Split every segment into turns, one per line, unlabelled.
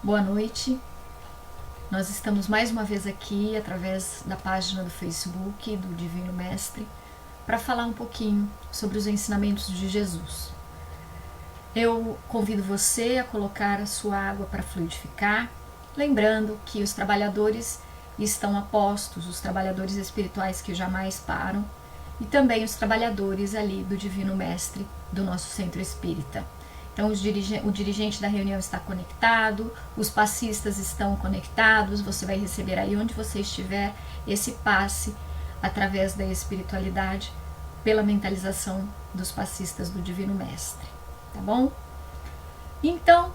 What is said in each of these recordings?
Boa noite. Nós estamos mais uma vez aqui através da página do Facebook do Divino Mestre para falar um pouquinho sobre os ensinamentos de Jesus. Eu convido você a colocar a sua água para fluidificar, lembrando que os trabalhadores estão a postos, os trabalhadores espirituais que jamais param, e também os trabalhadores ali do Divino Mestre do nosso centro espírita. Então o dirigente da reunião está conectado, os passistas estão conectados, você vai receber aí onde você estiver esse passe através da espiritualidade pela mentalização dos passistas do Divino Mestre, tá bom? Então,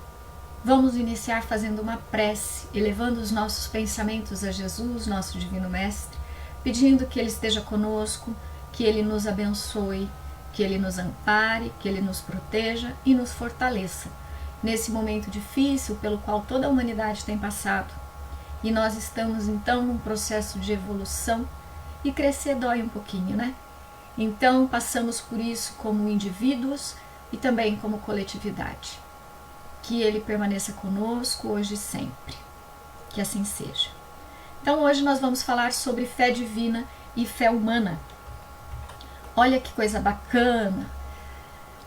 vamos iniciar fazendo uma prece, elevando os nossos pensamentos a Jesus, nosso Divino Mestre, pedindo que Ele esteja conosco, que Ele nos abençoe, que Ele nos ampare, que Ele nos proteja e nos fortaleça nesse momento difícil pelo qual toda a humanidade tem passado. E nós estamos então num processo de evolução e crescer dói um pouquinho, né? Então passamos por isso como indivíduos e também como coletividade. Que Ele permaneça conosco hoje e sempre. Que assim seja. Então hoje nós vamos falar sobre fé divina e fé humana. Olha que coisa bacana!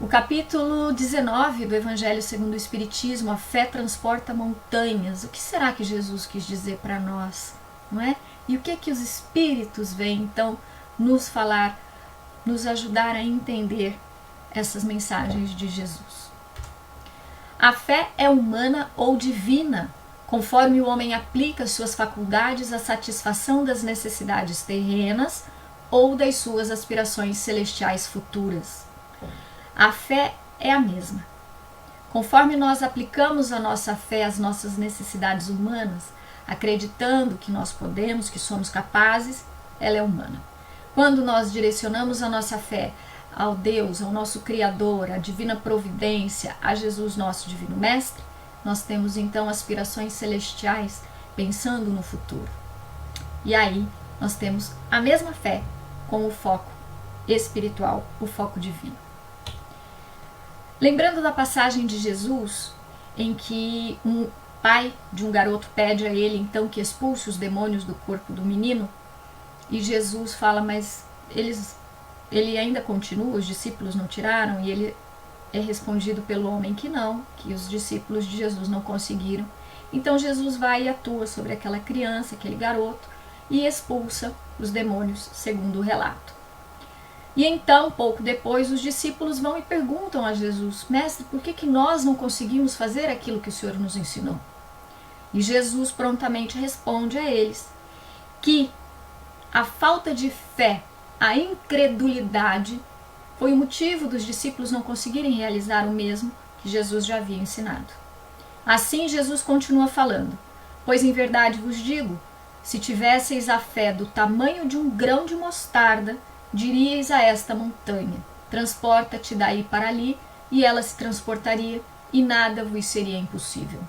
O capítulo 19 do Evangelho segundo o Espiritismo, a fé transporta montanhas. O que será que Jesus quis dizer para nós? Não é? E o que os Espíritos vêm então nos falar, nos ajudar a entender essas mensagens de Jesus? A fé é humana ou divina, conforme o homem aplica suas faculdades à satisfação das necessidades terrenas ou das suas aspirações celestiais futuras. A fé é a mesma. Conforme nós aplicamos a nossa fé às nossas necessidades humanas, acreditando que nós podemos, que somos capazes, ela é humana. Quando nós direcionamos a nossa fé ao Deus, ao nosso Criador, à divina providência, a Jesus, nosso Divino Mestre, nós temos então aspirações celestiais pensando no futuro. E aí nós temos a mesma fé com o foco espiritual, o foco divino. Lembrando da passagem de Jesus, em que um pai de um garoto pede a ele então que expulse os demônios do corpo do menino, e Jesus fala, mas ele ainda continua, os discípulos não tiraram, e ele é respondido pelo homem que não, que os discípulos de Jesus não conseguiram. Então Jesus vai e atua sobre aquela criança, aquele garoto, e expulsa os demônios, segundo o relato. E então, pouco depois, os discípulos vão e perguntam a Jesus: Mestre, por que nós não conseguimos fazer aquilo que o Senhor nos ensinou? E Jesus prontamente responde a eles que a falta de fé, a incredulidade, foi o motivo dos discípulos não conseguirem realizar o mesmo que Jesus já havia ensinado. Assim, Jesus continua falando: Pois em verdade vos digo, se tivesseis a fé do tamanho de um grão de mostarda, diríeis a esta montanha: transporta-te daí para ali, e ela se transportaria, e nada vos seria impossível.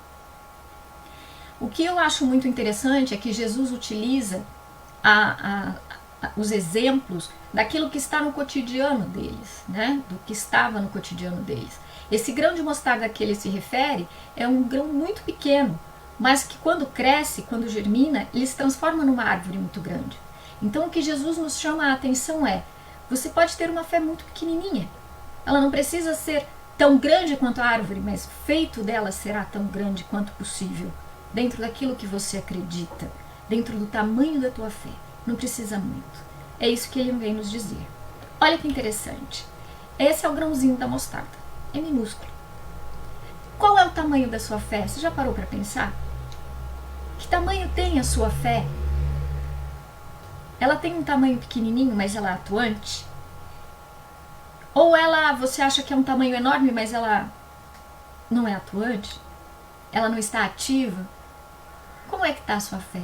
O que eu acho muito interessante é que Jesus utiliza os exemplos daquilo que está no cotidiano deles, né? Do que estava no cotidiano deles. Esse grão de mostarda a que ele se refere é um grão muito pequeno, mas que quando cresce, quando germina, ele se transforma numa árvore muito grande. Então o que Jesus nos chama a atenção é: você pode ter uma fé muito pequenininha, ela não precisa ser tão grande quanto a árvore, mas o feito dela será tão grande quanto possível, dentro daquilo que você acredita, dentro do tamanho da tua fé, não precisa muito. É isso que ele vem nos dizer. Olha que interessante, esse é o grãozinho da mostarda, é minúsculo. Qual é o tamanho da sua fé? Você já parou para pensar? Que tamanho tem a sua fé? Ela tem um tamanho pequenininho, mas ela é atuante? Ou você acha que é um tamanho enorme, mas ela não é atuante? Ela não está ativa? Como é que está a sua fé?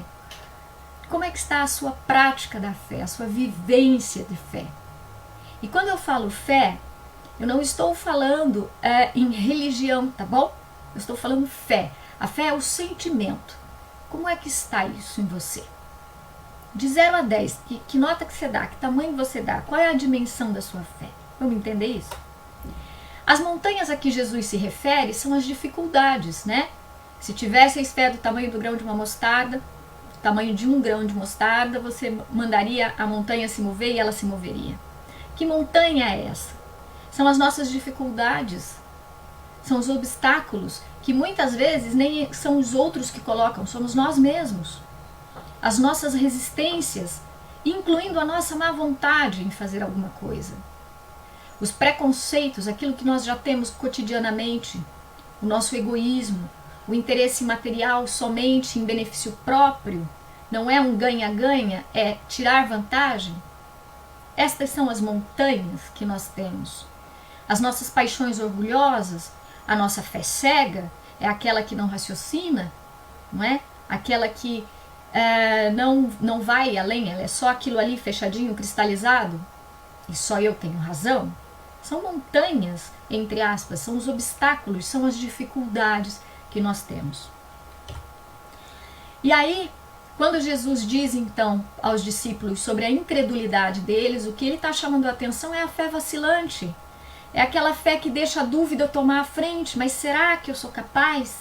Como é que está a sua prática da fé, a sua vivência de fé? E quando eu falo fé, eu não estou falando em religião, tá bom? Eu estou falando fé. A fé é o sentimento. Como é que está isso em você? De 0 a 10, que nota que você dá? Que tamanho você dá? Qual é a dimensão da sua fé? Vamos entender isso? As montanhas a que Jesus se refere são as dificuldades, né? Se tivesse fé do tamanho do grão de uma mostarda, tamanho de um grão de mostarda, você mandaria a montanha se mover e ela se moveria. Que montanha é essa? São as nossas dificuldades, são os obstáculos que muitas vezes nem são os outros que colocam, somos nós mesmos. As nossas resistências, incluindo a nossa má vontade em fazer alguma coisa. Os preconceitos, aquilo que nós já temos cotidianamente, o nosso egoísmo, o interesse material somente em benefício próprio, não é um ganha-ganha, é tirar vantagem. Estas são as montanhas que nós temos. As nossas paixões orgulhosas, a nossa fé cega, é aquela que não raciocina, não é? Aquela que não vai além, ela é só aquilo ali fechadinho, cristalizado, e só eu tenho razão. São montanhas, entre aspas, são os obstáculos, são as dificuldades que nós temos. E aí, quando Jesus diz então aos discípulos sobre a incredulidade deles, o que ele está chamando a atenção é a fé vacilante. É aquela fé que deixa a dúvida tomar a frente. Mas será que eu sou capaz?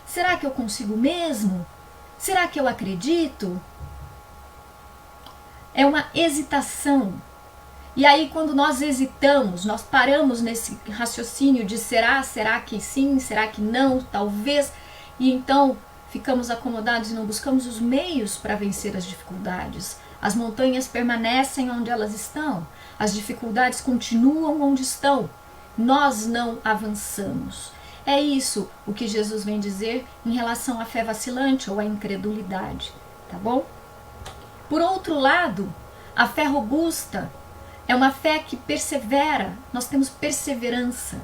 Será que eu consigo mesmo? Será que eu acredito? É uma hesitação. E aí quando nós hesitamos, nós paramos nesse raciocínio de será que sim, será que não, talvez, e então ficamos acomodados e não buscamos os meios para vencer as dificuldades. As montanhas permanecem onde elas estão, as dificuldades continuam onde estão, nós não avançamos. É isso o que Jesus vem dizer em relação à fé vacilante ou à incredulidade, tá bom? Por outro lado, a fé robusta é uma fé que persevera, nós temos perseverança,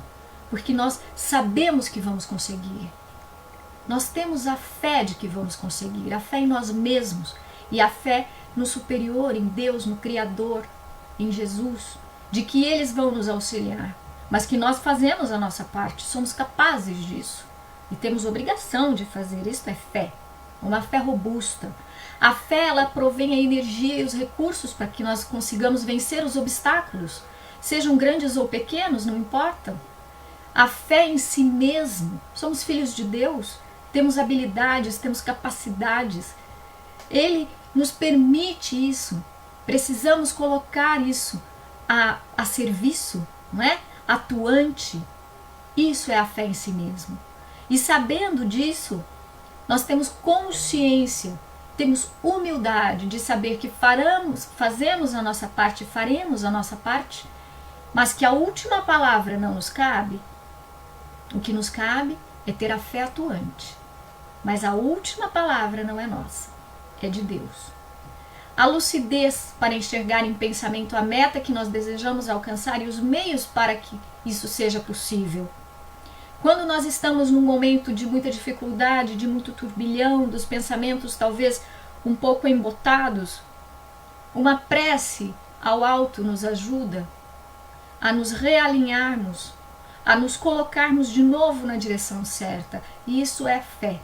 porque nós sabemos que vamos conseguir. Nós temos a fé de que vamos conseguir, a fé em nós mesmos e a fé no superior, em Deus, no Criador, em Jesus, de que eles vão nos auxiliar, mas que nós fazemos a nossa parte, somos capazes disso e temos obrigação de fazer. Isso é fé, uma fé robusta. A fé, ela provém a energia e os recursos para que nós consigamos vencer os obstáculos, sejam grandes ou pequenos, não importa. A fé em si mesmo, somos filhos de Deus, temos habilidades, temos capacidades. Ele nos permite isso, precisamos colocar isso a serviço, não é? Atuante. Isso é a fé em si mesmo. E sabendo disso, nós temos consciência, temos humildade de saber que fazemos a nossa parte, faremos a nossa parte, mas que a última palavra não nos cabe. O que nos cabe é ter a fé atuante. Mas a última palavra não é nossa, é de Deus. A lucidez para enxergar em pensamento a meta que nós desejamos alcançar e os meios para que isso seja possível. Quando nós estamos num momento de muita dificuldade, de muito turbilhão, dos pensamentos talvez um pouco embotados, uma prece ao alto nos ajuda a nos realinharmos, a nos colocarmos de novo na direção certa. E isso é fé.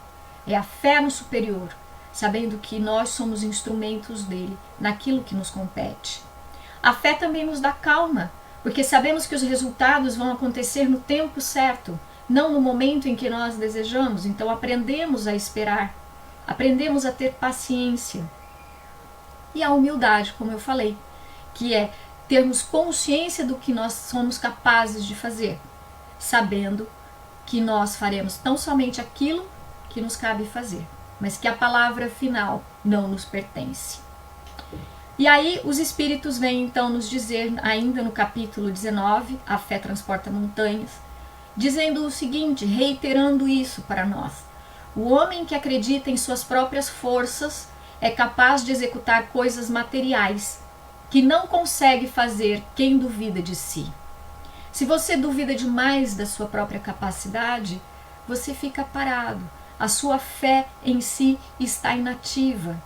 É a fé no superior, sabendo que nós somos instrumentos dele naquilo que nos compete. A fé também nos dá calma, porque sabemos que os resultados vão acontecer no tempo certo, não no momento em que nós desejamos. Então aprendemos a esperar, aprendemos a ter paciência. E a humildade, como eu falei, que é termos consciência do que nós somos capazes de fazer, sabendo que nós faremos tão somente aquilo que nos cabe fazer, mas que a palavra final não nos pertence. E aí os Espíritos vêm então nos dizer, ainda no capítulo 19, a fé transporta montanhas, dizendo o seguinte, reiterando isso para nós: o homem que acredita em suas próprias forças é capaz de executar coisas materiais que não consegue fazer quem duvida de si. Se você duvida demais da sua própria capacidade, você fica parado. A sua fé em si está inativa.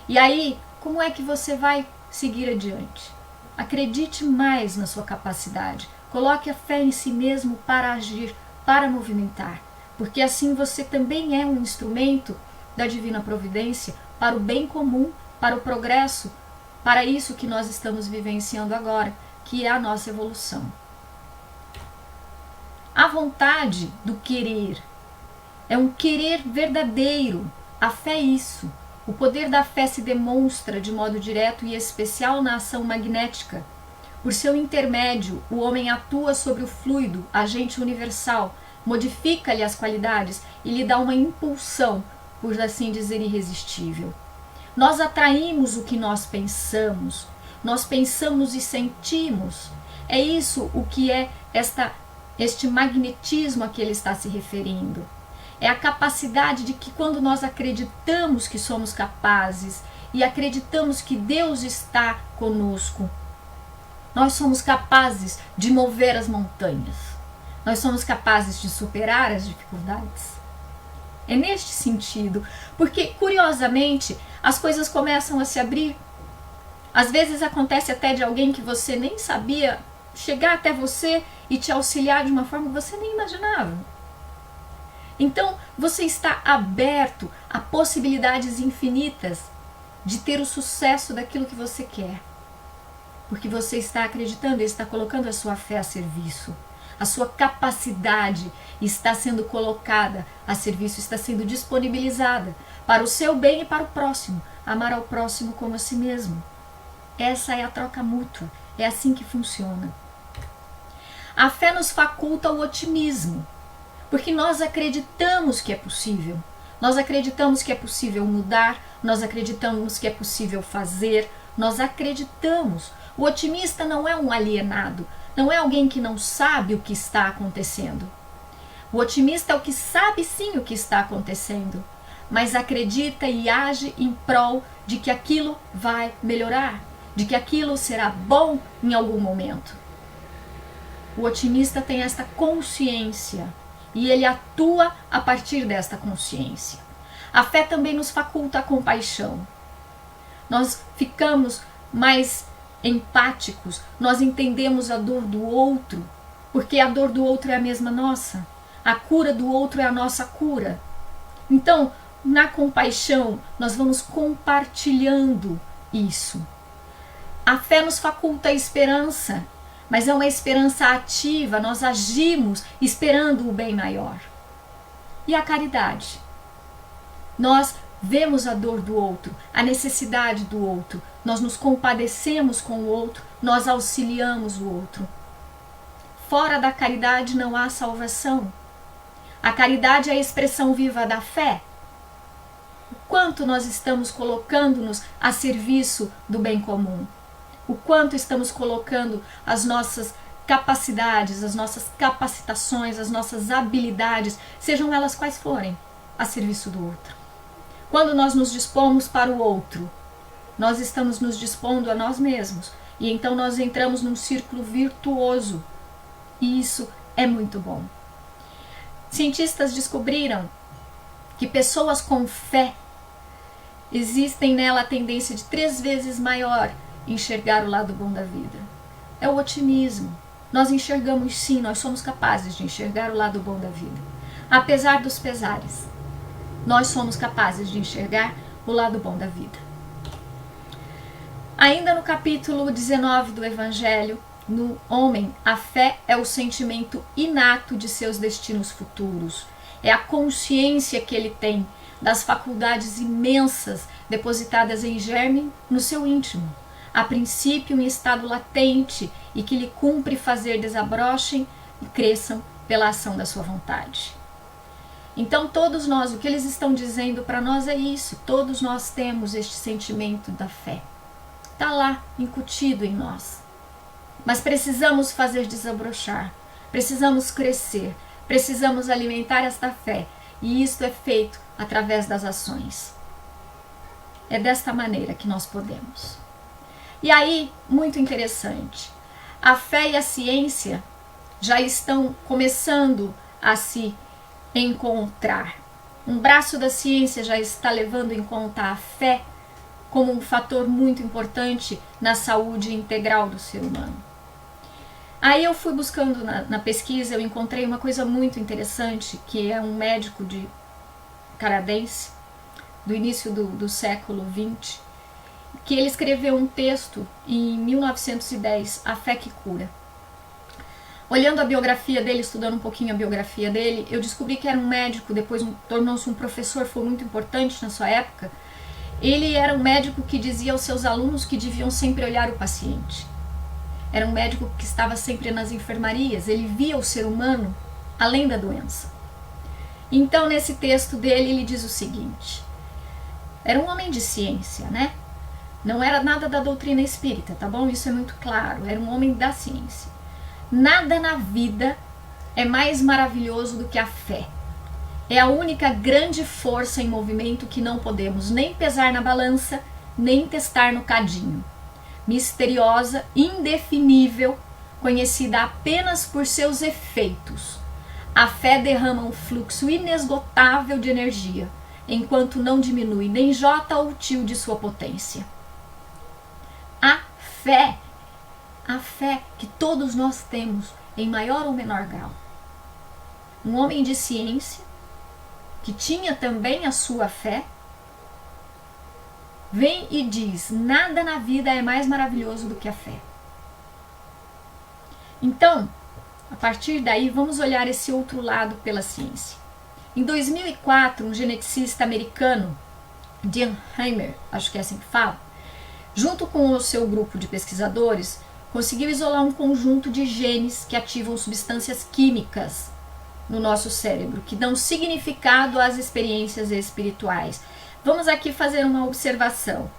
E aí, como é que você vai seguir adiante? Acredite mais na sua capacidade. Coloque a fé em si mesmo para agir, para movimentar. Porque assim você também é um instrumento da divina providência para o bem comum, para o progresso, para isso que nós estamos vivenciando agora, que é a nossa evolução. A vontade do querer é um querer verdadeiro. A fé é isso. O poder da fé se demonstra de modo direto e especial na ação magnética. Por seu intermédio, o homem atua sobre o fluido, agente universal, modifica-lhe as qualidades e lhe dá uma impulsão, por assim dizer, irresistível. Nós atraímos o que nós pensamos e sentimos. É isso o que é este magnetismo a que ele está se referindo. É a capacidade de que quando nós acreditamos que somos capazes e acreditamos que Deus está conosco, nós somos capazes de mover as montanhas. Nós somos capazes de superar as dificuldades. É neste sentido, porque curiosamente as coisas começam a se abrir. Às vezes acontece até de alguém que você nem sabia chegar até você e te auxiliar de uma forma que você nem imaginava. Então você está aberto a possibilidades infinitas de ter o sucesso daquilo que você quer. Porque você está acreditando e está colocando a sua fé a serviço. A sua capacidade está sendo colocada a serviço, está sendo disponibilizada para o seu bem e para o próximo. Amar ao próximo como a si mesmo. Essa é a troca mútua. É assim que funciona. A fé nos faculta o otimismo, porque nós acreditamos que é possível. Nós acreditamos que é possível mudar, nós acreditamos que é possível fazer, nós acreditamos. O otimista não é um alienado, não é alguém que não sabe o que está acontecendo. O otimista é o que sabe sim o que está acontecendo, mas acredita e age em prol de que aquilo vai melhorar, de que aquilo será bom em algum momento. O otimista tem esta consciência e ele atua a partir desta consciência. A fé também nos faculta a compaixão. Nós ficamos mais empáticos, nós entendemos a dor do outro, porque a dor do outro é a mesma nossa. A cura do outro é a nossa cura. Então, na compaixão, nós vamos compartilhando isso. A fé nos faculta a esperança, mas é uma esperança ativa, nós agimos esperando o bem maior. E a caridade? Nós vemos a dor do outro, a necessidade do outro, nós nos compadecemos com o outro, nós auxiliamos o outro. Fora da caridade não há salvação. A caridade é a expressão viva da fé. O quanto nós estamos colocando-nos a serviço do bem comum. O quanto estamos colocando as nossas capacidades, as nossas capacitações, as nossas habilidades, sejam elas quais forem, a serviço do outro. Quando nós nos dispomos para o outro, nós estamos nos dispondo a nós mesmos. E então nós entramos num círculo virtuoso. E isso é muito bom. Cientistas descobriram que pessoas com fé, existem nela a tendência de 3 vezes maior enxergar o lado bom da vida. É o otimismo. Nós enxergamos sim, nós somos capazes de enxergar o lado bom da vida. Apesar dos pesares, nós somos capazes de enxergar o lado bom da vida. Ainda no capítulo 19 do Evangelho, no homem, a fé é o sentimento inato de seus destinos futuros. É a consciência que ele tem das faculdades imensas depositadas em germe no seu íntimo. A princípio em estado latente e que lhe cumpre fazer desabrochem e cresçam pela ação da sua vontade. Então todos nós, o que eles estão dizendo para nós é isso, todos nós temos este sentimento da fé. Está lá, incutido em nós. Mas precisamos fazer desabrochar, precisamos crescer, precisamos alimentar esta fé. E isto é feito através das ações. É desta maneira que nós podemos. E aí, muito interessante, a fé e a ciência já estão começando a se encontrar. Um braço da ciência já está levando em conta a fé como um fator muito importante na saúde integral do ser humano. Aí eu fui buscando na pesquisa, eu encontrei uma coisa muito interessante, que é um médico canadense, do início do século XX, que ele escreveu um texto em 1910, A Fé que Cura. olhando a biografia dele, estudando um pouquinho a biografia dele, eu descobri que era um médico, depois tornou-se um professor, foi muito importante na sua época. Ele era um médico que dizia aos seus alunos que deviam sempre olhar o paciente. Era um médico que estava sempre nas enfermarias, ele via o ser humano além da doença. Então, nesse texto dele, ele diz o seguinte: era um homem de ciência, né? Não era nada da doutrina espírita, tá bom? Isso é muito claro, era um homem da ciência. Nada na vida é mais maravilhoso do que a fé. É a única grande força em movimento que não podemos nem pesar na balança, nem testar no cadinho. Misteriosa, indefinível, conhecida apenas por seus efeitos. A fé derrama um fluxo inesgotável de energia, enquanto não diminui nem jota ou tio de sua potência. A fé que todos nós temos, em maior ou menor grau. Um homem de ciência, que tinha também a sua fé, vem e diz: nada na vida é mais maravilhoso do que a fé. Então, a partir daí, vamos olhar esse outro lado pela ciência. Em 2004, um geneticista americano, Dean Heimer, acho que é assim que fala, junto com o seu grupo de pesquisadores, conseguiu isolar um conjunto de genes que ativam substâncias químicas no nosso cérebro, que dão significado às experiências espirituais. Vamos aqui fazer uma observação.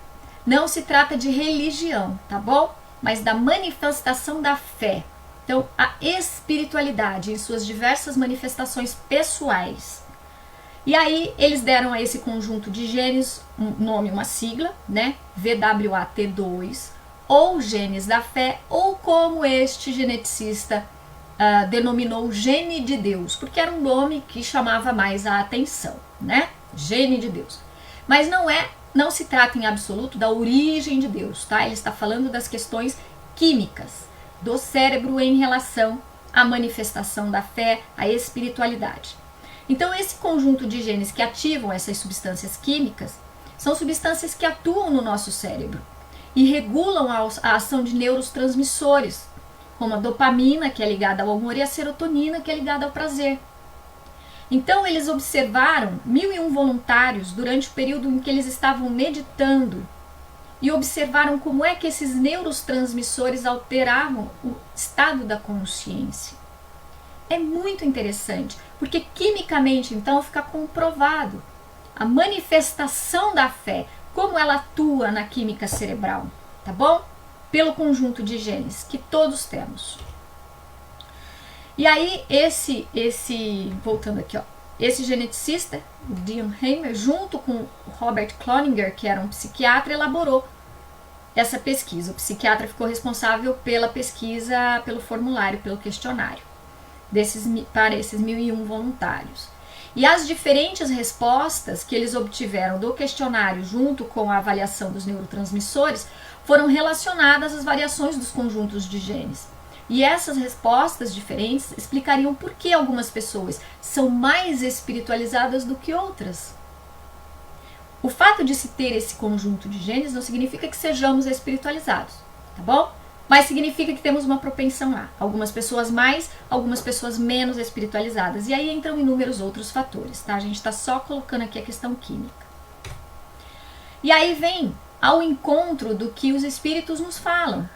Não se trata de religião, tá bom? Mas da manifestação da fé. Então, a espiritualidade em suas diversas manifestações pessoais. E aí, eles deram a esse conjunto de genes um nome, uma sigla, né? VWAT2, ou genes da fé, ou como este geneticista denominou gene de Deus, porque era um nome que chamava mais a atenção, né? Gene de Deus. Mas não se trata em absoluto da origem de Deus, tá? Ele está falando das questões químicas do cérebro em relação à manifestação da fé, à espiritualidade. Então, esse conjunto de genes que ativam essas substâncias químicas são substâncias que atuam no nosso cérebro e regulam a ação de neurotransmissores, como a dopamina, que é ligada ao amor, e a serotonina, que é ligada ao prazer. Então, eles observaram 1.001 voluntários durante o período em que eles estavam meditando e observaram como é que esses neurotransmissores alteravam o estado da consciência. É muito interessante, porque quimicamente, então, fica comprovado a manifestação da fé, como ela atua na química cerebral, tá bom? Pelo conjunto de genes que todos temos. E aí, voltando aqui, ó, esse geneticista, o Dean Heimer, junto com o Robert Cloninger, que era um psiquiatra, elaborou essa pesquisa. O psiquiatra ficou responsável pela pesquisa, pelo formulário, pelo questionário, para esses 1.001 voluntários. E as diferentes respostas que eles obtiveram do questionário, junto com a avaliação dos neurotransmissores, foram relacionadas às variações dos conjuntos de genes. E essas respostas diferentes explicariam por que algumas pessoas são mais espiritualizadas do que outras. O fato de se ter esse conjunto de genes não significa que sejamos espiritualizados, tá bom? Mas significa que temos uma propensão lá. Algumas pessoas mais, algumas pessoas menos espiritualizadas. E aí entram inúmeros outros fatores, tá? A gente está só colocando aqui a questão química. E aí vem ao encontro do que os espíritos nos falam.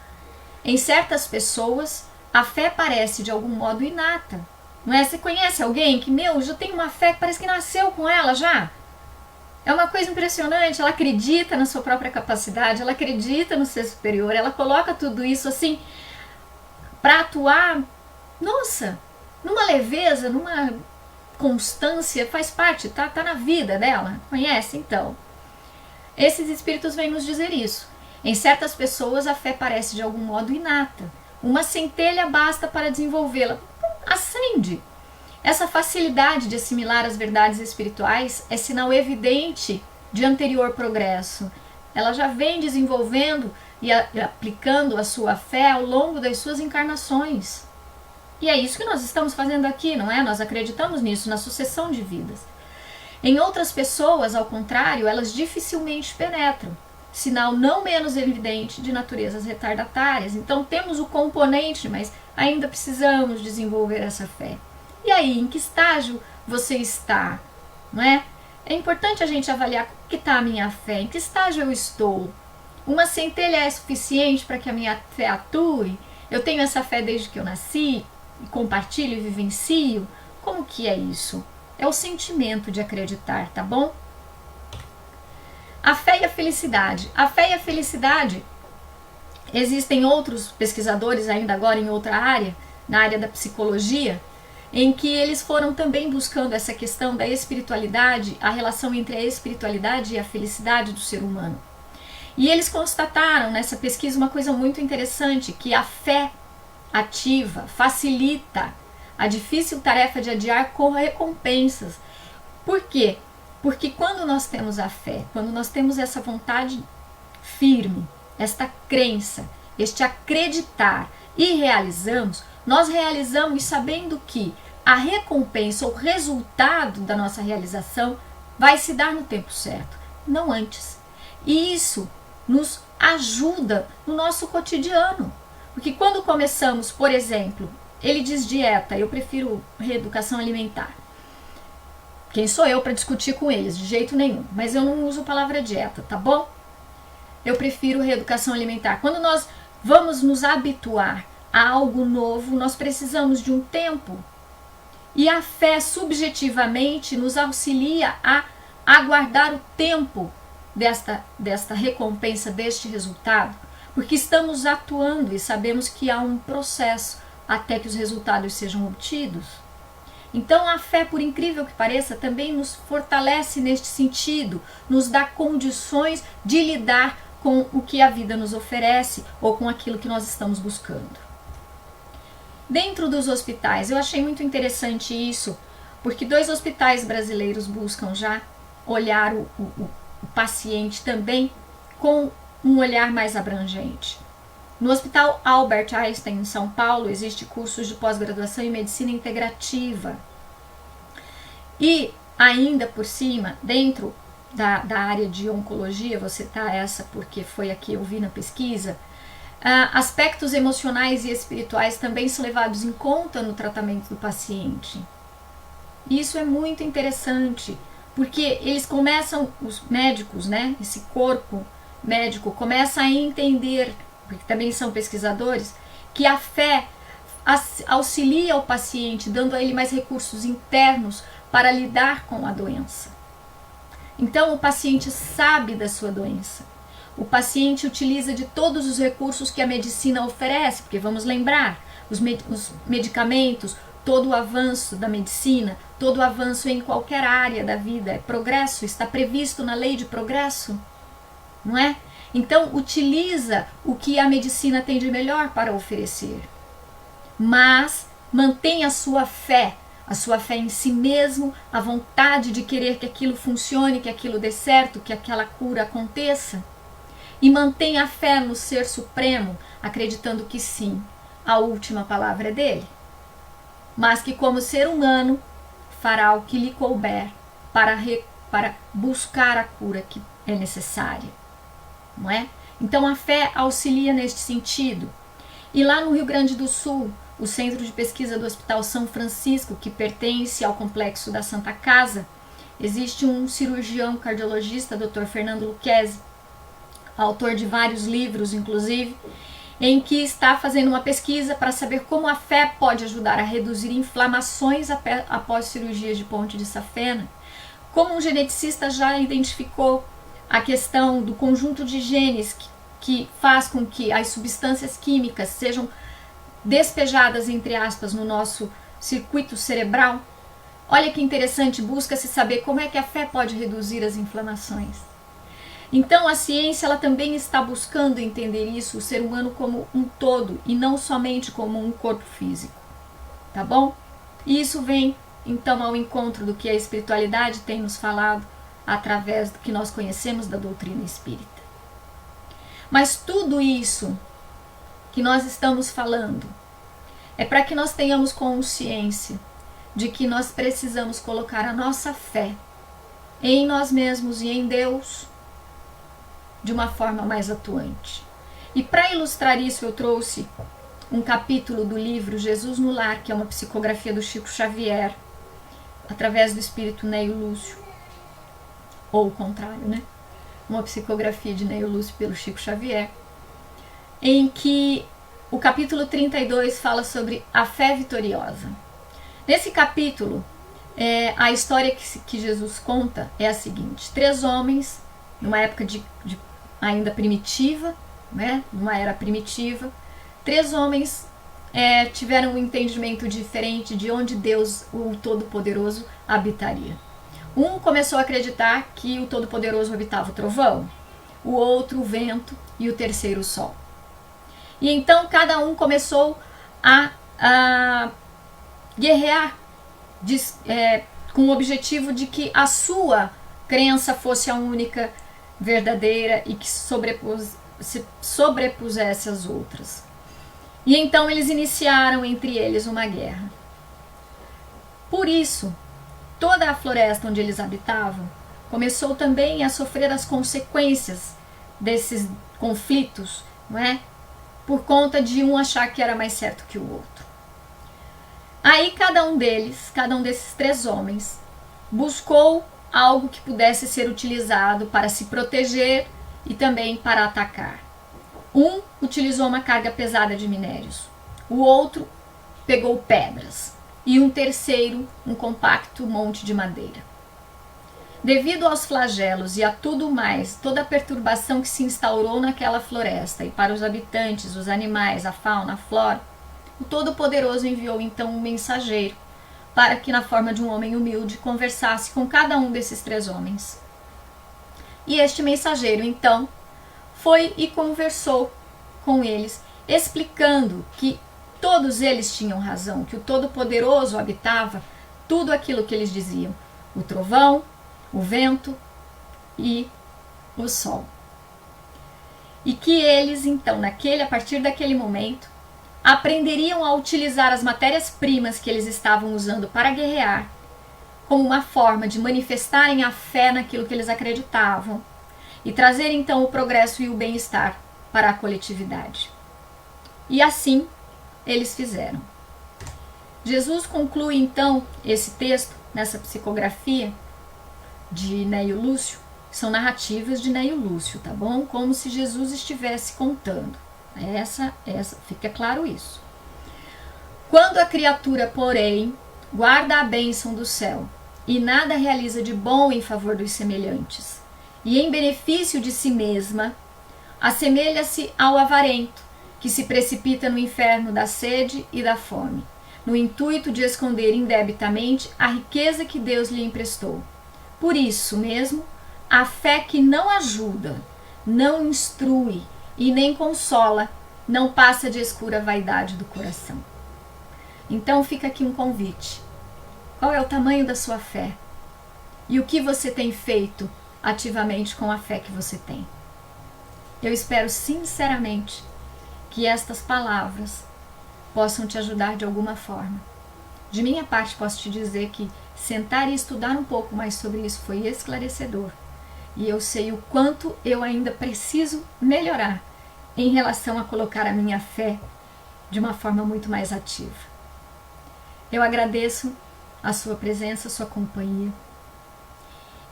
Em certas pessoas, a fé parece de algum modo inata. Não é? Você conhece alguém que, já tem uma fé que parece que nasceu com ela já? É uma coisa impressionante, ela acredita na sua própria capacidade, ela acredita no ser superior, ela coloca tudo isso assim para atuar, numa leveza, numa constância, faz parte, tá na vida dela, conhece? Então, esses espíritos vêm nos dizer isso. Em certas pessoas a fé parece de algum modo inata, uma centelha basta para desenvolvê-la, acende. Essa facilidade de assimilar as verdades espirituais é sinal evidente de anterior progresso. Ela já vem desenvolvendo e aplicando a sua fé ao longo das suas encarnações. E é isso que nós estamos fazendo aqui, não é? Nós acreditamos nisso, na sucessão de vidas. Em outras pessoas, ao contrário, elas dificilmente penetram. sinal não menos evidente de naturezas retardatárias. Então temos o componente, mas ainda precisamos desenvolver essa fé. E aí, em que estágio você está? Não é? É importante a gente avaliar como que está a minha fé, em que estágio eu estou. Uma centelha é suficiente para que a minha fé atue? Eu tenho essa fé desde que eu nasci, e compartilho e vivencio? Como que é isso? É o sentimento de acreditar, tá bom? A fé e a felicidade. A fé e a felicidade, existem outros pesquisadores ainda agora em outra área, na área da psicologia, em que eles foram também buscando essa questão da espiritualidade, a relação entre a espiritualidade e a felicidade do ser humano. E eles constataram nessa pesquisa uma coisa muito interessante, que a fé ativa facilita a difícil tarefa de adiar com recompensas. Por quê? Porque quando nós temos a fé, quando nós temos essa vontade firme, esta crença, este acreditar e realizamos, nós realizamos sabendo que a recompensa, o resultado da nossa realização vai se dar no tempo certo, não antes. E isso nos ajuda no nosso cotidiano. Porque quando começamos, por exemplo, ele diz dieta, eu prefiro reeducação alimentar. Quem sou eu para discutir com eles? De jeito nenhum. Mas eu não uso a palavra dieta, tá bom? Eu prefiro reeducação alimentar. Quando nós vamos nos habituar a algo novo, nós precisamos de um tempo. E a fé subjetivamente nos auxilia a aguardar o tempo desta recompensa, deste resultado, porque estamos atuando e sabemos que há um processo até que os resultados sejam obtidos. Então a fé, por incrível que pareça, também nos fortalece neste sentido, nos dá condições de lidar com o que a vida nos oferece ou com aquilo que nós estamos buscando. Dentro dos hospitais, eu achei muito interessante isso, porque 2 hospitais brasileiros buscam já olhar o paciente também com um olhar mais abrangente. No Hospital Albert Einstein, em São Paulo, existe cursos de pós-graduação em medicina integrativa. E ainda por cima, dentro da área de oncologia, vou citar essa porque foi a que eu vi na pesquisa, aspectos emocionais e espirituais também são levados em conta no tratamento do paciente. E isso é muito interessante, porque eles começam, os médicos, né, esse corpo médico começa a entender, porque também são pesquisadores, que a fé auxilia o paciente, dando a ele mais recursos internos para lidar com a doença. Então o paciente sabe da sua doença. O paciente utiliza de todos os recursos que a medicina oferece, porque vamos lembrar, os medicamentos, todo o avanço da medicina, todo o avanço em qualquer área da vida é progresso, está previsto na lei de progresso, não é? Então utiliza o que a medicina tem de melhor para oferecer, mas mantém a sua fé em si mesmo, a vontade de querer que aquilo funcione, que aquilo dê certo, que aquela cura aconteça. E mantém a fé no Ser Supremo, acreditando que sim, a última palavra é dele. Mas que como ser humano, fará o que lhe couber para buscar a cura que é necessária. Não é? Então a fé auxilia neste sentido. E lá no Rio Grande do Sul, o Centro de Pesquisa do Hospital São Francisco, que pertence ao complexo da Santa Casa, existe um cirurgião cardiologista, Dr. Fernando Lucchesi, autor de vários livros, inclusive, em que está fazendo uma pesquisa para saber como a fé pode ajudar a reduzir inflamações após cirurgias de ponte de safena. Como um geneticista já identificou a questão do conjunto de genes que faz com que as substâncias químicas sejam despejadas, entre aspas, no nosso circuito cerebral. Olha que interessante, busca-se saber como é que a fé pode reduzir as inflamações. Então a ciência ela também está buscando entender isso, o ser humano como um todo e não somente como um corpo físico, tá bom? E isso vem então ao encontro do que a espiritualidade tem nos falado através do que nós conhecemos da doutrina espírita. Mas tudo isso que nós estamos falando é para que nós tenhamos consciência de que nós precisamos colocar a nossa fé em nós mesmos e em Deus de uma forma mais atuante. E para ilustrar isso, eu trouxe um capítulo do livro Jesus no Lar, que é uma psicografia do Chico Xavier, através do espírito Neio Lúcio, ou o contrário, né? Uma psicografia de Neio Lúcio pelo Chico Xavier, em que o capítulo 32 fala sobre a fé vitoriosa. Nesse capítulo, a história que Jesus conta é a seguinte: 3 homens, numa época ainda primitiva, né? Numa era primitiva, 3 homens tiveram um entendimento diferente de onde Deus, o Todo-Poderoso, habitaria. Um começou a acreditar que o Todo-Poderoso habitava o trovão, o outro o vento e o terceiro o sol. E então cada um começou a guerrear com o objetivo de que a sua crença fosse a única verdadeira e que se sobrepusesse às outras. E então eles iniciaram entre eles uma guerra. Por isso, toda a floresta onde eles habitavam começou também a sofrer as consequências desses conflitos, não é? Por conta de um achar que era mais certo que o outro. Aí cada um desses 3 homens, buscou algo que pudesse ser utilizado para se proteger e também para atacar. Um utilizou uma carga pesada de minérios, o outro pegou pedras e um terceiro um compacto monte de madeira. Devido aos flagelos e a tudo mais, toda a perturbação que se instaurou naquela floresta e para os habitantes, os animais, a fauna, a flora, o Todo-Poderoso enviou então um mensageiro para que, na forma de um homem humilde, conversasse com cada um desses 3 homens. E este mensageiro, então, foi e conversou com eles, explicando que todos eles tinham razão, que o Todo-Poderoso habitava tudo aquilo que eles diziam: o trovão, o vento e o sol. E que eles, então, a partir daquele momento, aprenderiam a utilizar as matérias-primas que eles estavam usando para guerrear como uma forma de manifestarem a fé naquilo que eles acreditavam e trazer então o progresso e o bem-estar para a coletividade. E assim eles fizeram. Jesus conclui então esse texto nessa psicografia de Neio Lúcio. São narrativas de Neio Lúcio, tá bom? Como se Jesus estivesse contando. Fica claro isso. Quando a criatura, porém, guarda a bênção do céu e nada realiza de bom em favor dos semelhantes, e em benefício de si mesma, assemelha-se ao avarento, que se precipita no inferno da sede e da fome, no intuito de esconder indebitamente a riqueza que Deus lhe emprestou. Por isso mesmo, a fé que não ajuda, não instrui e nem consola, não passa de escura vaidade do coração. Então fica aqui um convite. Qual é o tamanho da sua fé? E o que você tem feito ativamente com a fé que você tem? Eu espero sinceramente que estas palavras possam te ajudar de alguma forma. De minha parte, posso te dizer que sentar e estudar um pouco mais sobre isso foi esclarecedor. E eu sei o quanto eu ainda preciso melhorar em relação a colocar a minha fé de uma forma muito mais ativa. Eu agradeço a sua presença, a sua companhia.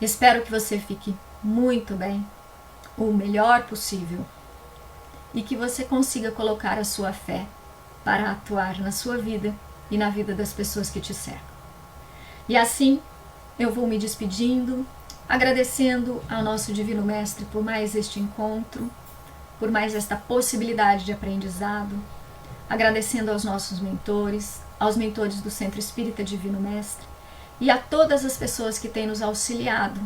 Espero que você fique muito bem, o melhor possível, e que você consiga colocar a sua fé para atuar na sua vida e na vida das pessoas que te cercam. E assim, eu vou me despedindo, agradecendo ao nosso Divino Mestre por mais este encontro, por mais esta possibilidade de aprendizado, agradecendo aos nossos mentores, aos mentores do Centro Espírita Divino Mestre e a todas as pessoas que têm nos auxiliado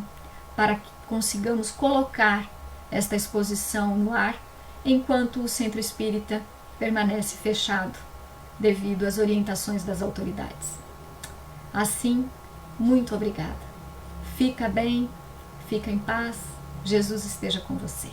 para que consigamos colocar esta exposição no ar, enquanto o Centro Espírita permanece fechado devido às orientações das autoridades. Assim, muito obrigada. Fica bem, fica em paz, Jesus esteja com você.